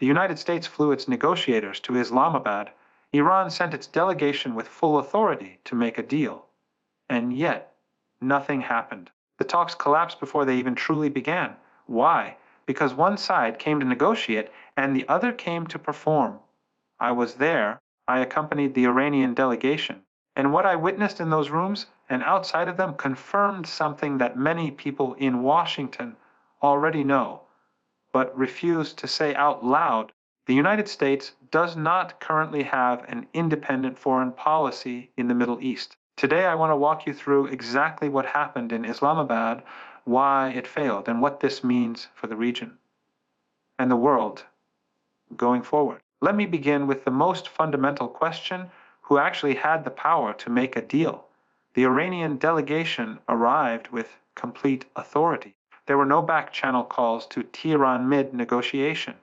The United States flew its negotiators to Islamabad. Iran sent its delegation with full authority to make a deal. And yet, nothing happened. The talks collapsed before they even truly began. Why? Because one side came to negotiate and the other came to perform. I was there. I accompanied the Iranian delegation. And what I witnessed in those rooms and outside of them confirmed something that many people in Washington already know, but refuse to say out loud. The United States does not currently have an independent foreign policy in the Middle East. Today I want to walk you through exactly what happened in Islamabad, why it failed, and what this means for the region and the world going forward. Let me begin with the most fundamental question: who actually had the power to make a deal? The Iranian delegation arrived with complete authority. There were no back-channel calls to Tehran mid-negotiation,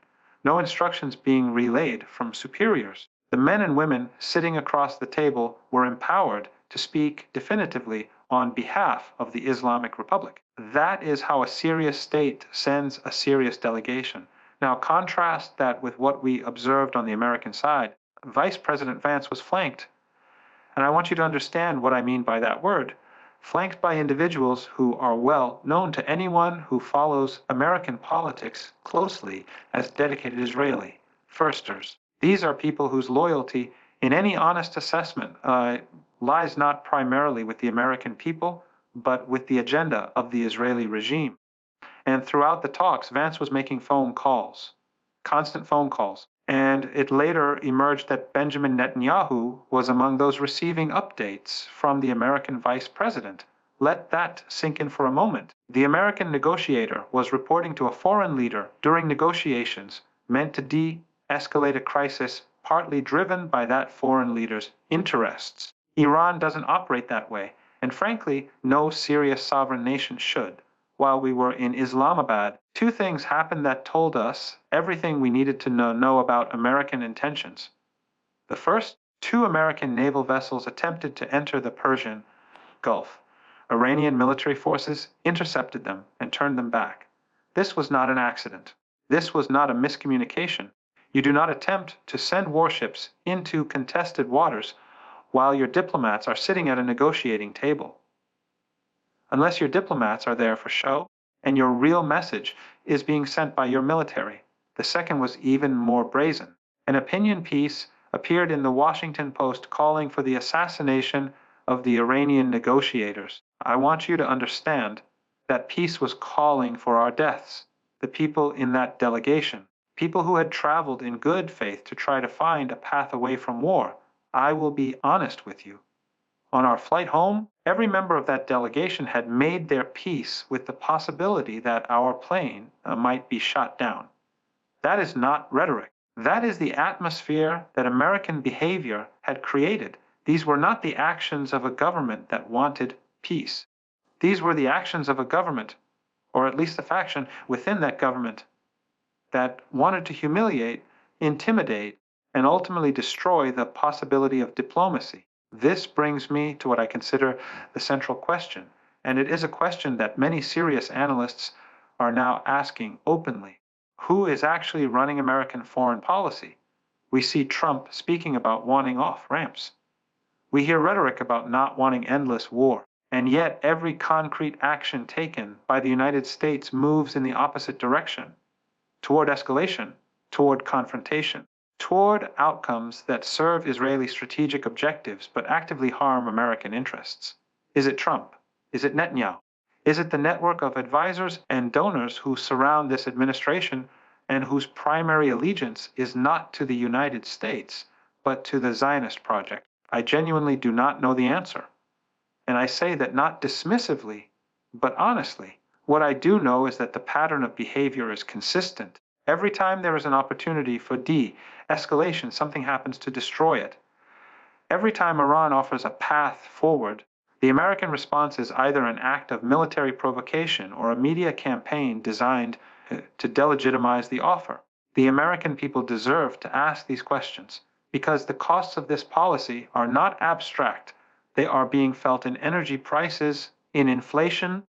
no instructions being relayed from superiors. The men and women sitting across the table were empowered to speak definitively on behalf of the Islamic Republic. That is how a serious state sends a serious delegation. Now contrast that with what we observed on the American side. Vice President Vance was flanked. And I want you to understand what I mean by that word. Flanked by individuals who are well known to anyone who follows American politics closely as dedicated Israeli firsters. These are people whose loyalty, in any honest assessment, lies not primarily with the American people, but with the agenda of the Israeli regime. And throughout the talks, Vance was making phone calls, constant phone calls. And it later emerged that Benjamin Netanyahu was among those receiving updates from the American vice president. Let that sink in for a moment. The American negotiator was reporting to a foreign leader during negotiations meant to de-escalate a crisis partly driven by that foreign leader's interests. Iran doesn't operate that way, and frankly, no serious sovereign nation should. While we were in Islamabad, two things happened that told us everything we needed to know about American intentions. The first, two American naval vessels attempted to enter the Persian Gulf. Iranian military forces intercepted them and turned them back. This was not an accident. This was not a miscommunication. You do not attempt to send warships into contested waters while your diplomats are sitting at a negotiating table. Unless your diplomats are there for show and your real message is being sent by your military. The second was even more brazen. An opinion piece appeared in the Washington Post calling for the assassination of the Iranian negotiators. I want you to understand that piece was calling for our deaths. The people in that delegation, people who had traveled in good faith to try to find a path away from war. I will be honest with you. On our flight home, every member of that delegation had made their peace with the possibility that our plane might be shot down. That is not rhetoric. That is the atmosphere that American behavior had created. These were not the actions of a government that wanted peace. These were the actions of a government, or at least a faction within that government, that wanted to humiliate, intimidate, and ultimately destroy the possibility of diplomacy. This brings me to what I consider the central question, and it is a question that many serious analysts are now asking openly. Who is actually running American foreign policy? We see Trump speaking about wanting off-ramps. We hear rhetoric about not wanting endless war, and yet every concrete action taken by the United States moves in the opposite direction, toward escalation, toward confrontation, toward outcomes that serve Israeli strategic objectives but actively harm American interests. Is it Trump? Is it Netanyahu? Is it the network of advisors and donors who surround this administration and whose primary allegiance is not to the United States, but to the Zionist project? I genuinely do not know the answer. And I say that not dismissively, but honestly. What I do know is that the pattern of behavior is consistent. Every time there is an opportunity for de-escalation, something happens to destroy it. Every time Iran offers a path forward, the American response is either an act of military provocation or a media campaign designed to delegitimize the offer. The American people deserve to ask these questions because the costs of this policy are not abstract. They are being felt in energy prices, in inflation,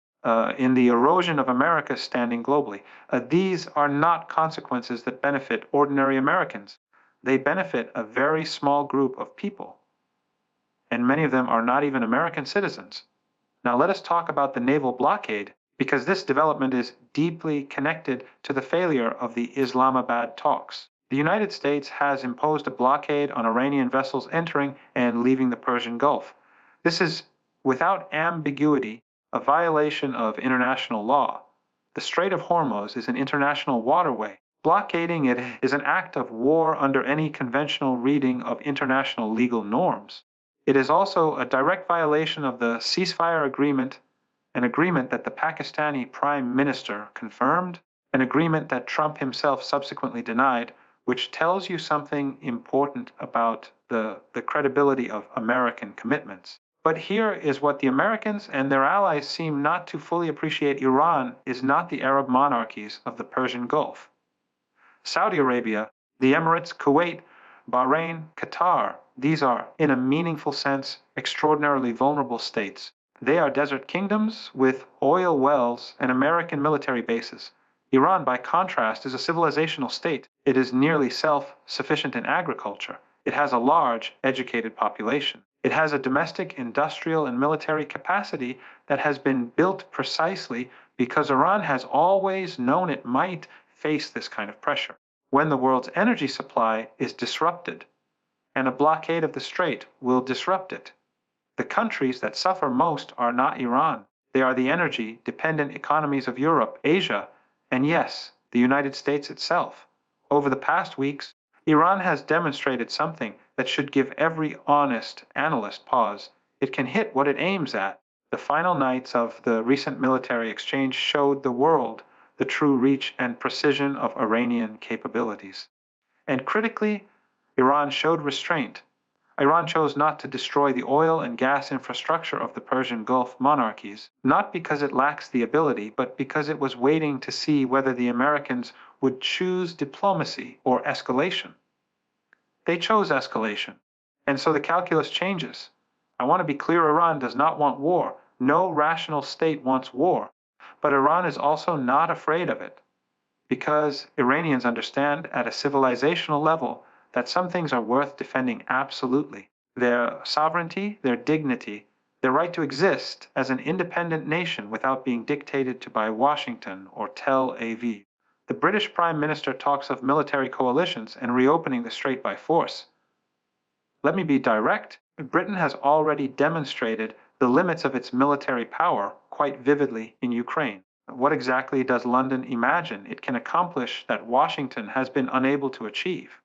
in the erosion of America's standing globally. These are not consequences that benefit ordinary Americans. They benefit a very small group of people, and many of them are not even American citizens. Now let us talk about the naval blockade, because this development is deeply connected to the failure of the Islamabad talks. The United States has imposed a blockade on Iranian vessels entering and leaving the Persian Gulf. This is, without ambiguity, a violation of international law. The Strait of Hormuz is an international waterway. Blockading it is an act of war under any conventional reading of international legal norms. It is also a direct violation of the ceasefire agreement, an agreement that the Pakistani Prime Minister confirmed, an agreement that Trump himself subsequently denied, which tells you something important about the credibility of American commitments. But here is what the Americans and their allies seem not to fully appreciate. Iran is not the Arab monarchies of the Persian Gulf. Saudi Arabia, the Emirates, Kuwait, Bahrain, Qatar, these are, in a meaningful sense, extraordinarily vulnerable states. They are desert kingdoms with oil wells and American military bases. Iran, by contrast, is a civilizational state. It is nearly self-sufficient in agriculture. It has a large, educated population. It has a domestic, industrial, and military capacity that has been built precisely because Iran has always known it might face this kind of pressure. When the world's energy supply is disrupted, and a blockade of the strait will disrupt it, the countries that suffer most are not Iran. They are the energy-dependent economies of Europe, Asia, and yes, the United States itself. Over the past weeks, Iran has demonstrated something that should give every honest analyst pause. It can hit what it aims at. The final nights of the recent military exchange showed the world the true reach and precision of Iranian capabilities. And critically, Iran showed restraint. Iran chose not to destroy the oil and gas infrastructure of the Persian Gulf monarchies, not because it lacks the ability, but because it was waiting to see whether the Americans would choose diplomacy or escalation. They chose escalation, and so the calculus changes. I want to be clear, Iran does not want war. No rational state wants war, but Iran is also not afraid of it, because Iranians understand at a civilizational level that some things are worth defending absolutely. Their sovereignty, their dignity, their right to exist as an independent nation without being dictated to by Washington or Tel Aviv. The British Prime Minister talks of military coalitions and reopening the strait by force. Let me be direct. Britain has already demonstrated the limits of its military power quite vividly in Ukraine. What exactly does London imagine it can accomplish that Washington has been unable to achieve?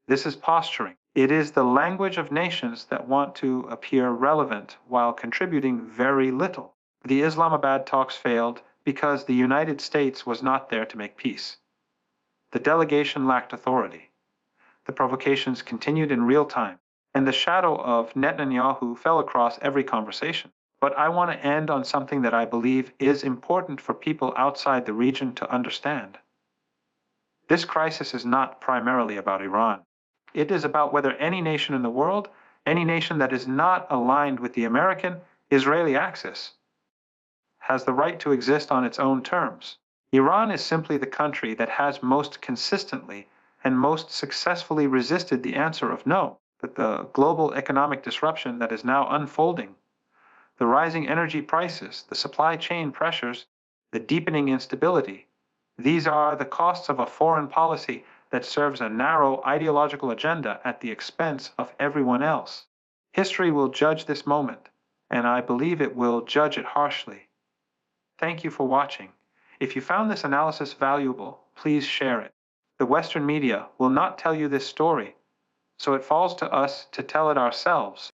This is posturing. It is the language of nations that want to appear relevant while contributing very little. The Islamabad talks failed because the United States was not there to make peace. The delegation lacked authority. The provocations continued in real time, and the shadow of Netanyahu fell across every conversation. But I want to end on something that I believe is important for people outside the region to understand. This crisis is not primarily about Iran. It is about whether any nation in the world, any nation that is not aligned with the American-Israeli axis, has the right to exist on its own terms. Iran is simply the country that has most consistently and most successfully resisted the answer of no. But the global economic disruption that is now unfolding, the rising energy prices, the supply chain pressures, the deepening instability, these are the costs of a foreign policy that serves a narrow ideological agenda at the expense of everyone else. History will judge this moment, and I believe it will judge it harshly. Thank you for watching. If you found this analysis valuable, please share it. The Western media will not tell you this story, so it falls to us to tell it ourselves.